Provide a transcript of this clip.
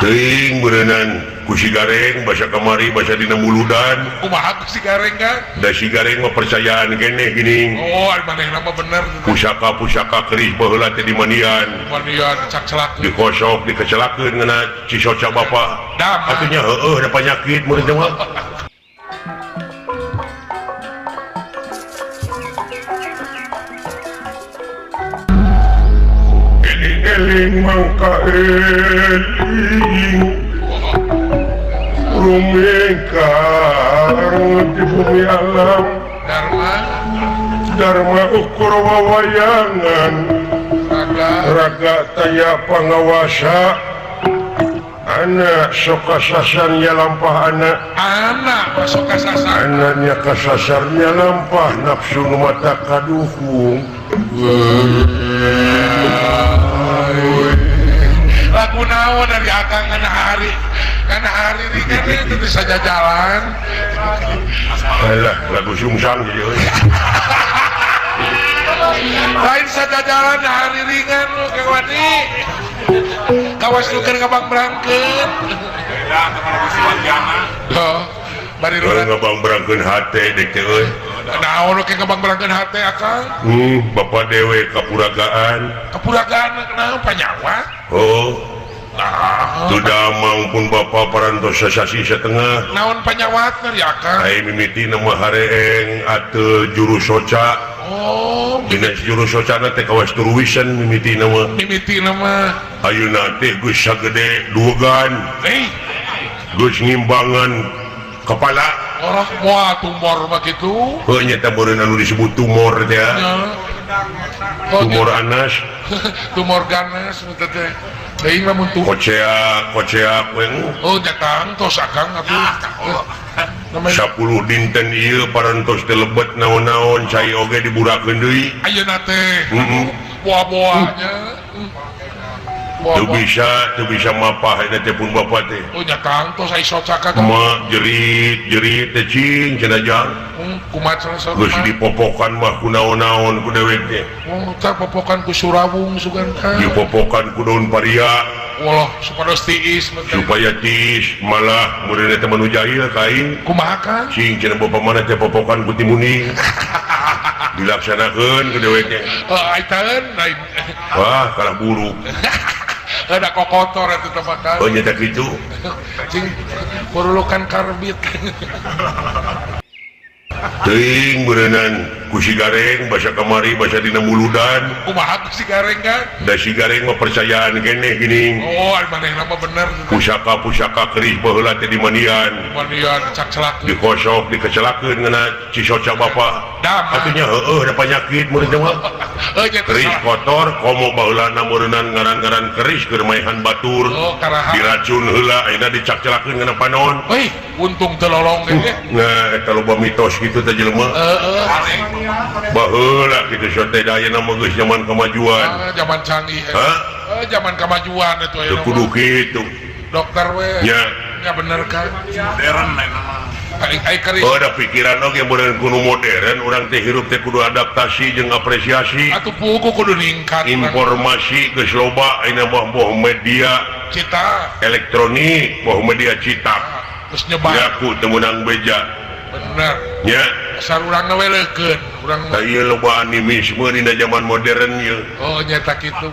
teuing berenang kusi gareng bahasa kamari bahasa dina muludan kumaha si gareng kan da si gareng mah percayaan keneh gini oh manehna mah bener pusaka keris baheula teh di mandian cak celak dikosok dikecelakeun ngeuna cisoca bapa atunya heueuh ada penyakit murid mah eling mangka eling rumengkang di bumi alam Dharma ukur wawayangan raga taya pangawasa anak sok kasasarnya lampah anak masuk kasasar anaknya kasasarnya lampah nafsu mata kaduhung lagu naon dari akang karena hari ringan itu bisa jalan alah lagu sungsang jadi lain saja jalan hari ringan lu ke wadi kawas lu kan ngabang berangkeun bari lu ngabang berangkeun hate dek teh euy naon lu ke ngabang berangkeun hate akang bapak dewe kapuragaan naon panyawa oh sudah maupun bapak parantos sasasi setengah naon panyawat dari akang ai mimiti nama hareeng atau juru soca dina juru soca na teh kawas turuwisan mimiti nama ayeuna teh geus sagede dugan geus ngimbangan kepala orang moal tumor mah kitu heuh nya teh beureun anu disebut tumor teh tumor anas tumor ganas teh deui mah mun kocea weng jatang tos akang atuh 10 dinten ieu parantos teh lebet naon-naon cai oge diburakeun deui ayeuna teh buah-buahnya teu bisa mapah eta teh pun bapak teh jatang tos ai socaka ma jerit teh cing cenah jang kumaha selesai geus dipopokan mah ku naon-naon ku dewek teh tah popokan ku surawung sugan ka dipopokan ku daun paria wallah supaya tiis malah murid teh manu jahil kain kumaha kan cing cenah bapak mana teh popokan ku timuning dilaksanakeun ku dewek teh aitaeun lain wah kalah buruk ada kokotor itu tebakan oh nyata gitu cing perlukan karbit teuing berenang kusi gareng bahasa kamari bahasa dina muludan kumaha si gareng kan da si gareng mah percayaan keneh gini oh manehna mah bener pusaka keris baheula teh di mandian cak celak dikosok dikecelakeun ngeuna cisoca bapa atunya heueuh ada penyakit murid mah keris kotor komo baheulana meureunnan ngaran-ngaran keris keur maehan batur diracun heula ayeuna dicak-celakeun ngeuna panon untung teu lolong ge nah eta loba mitos kitu teh jelema baheula kitu sote da ayeuna mah geus zaman kemajuan zaman canggih zaman kemajuan itu teu kudu kitu dokter we nya bener kan modern oh ada pikiran oge modern kudu modern urang teh hirup teh kudu adaptasi jeung apresiasi atuh pugu kudu ningkat informasi geus loba ayeuna mah boh media cita elektronik boh media cita geus nyebar yaku teu meunang beja bener nya asal urang ngawelekeun urang ieu loba animisme dina zaman modern ieu oh nyata kitu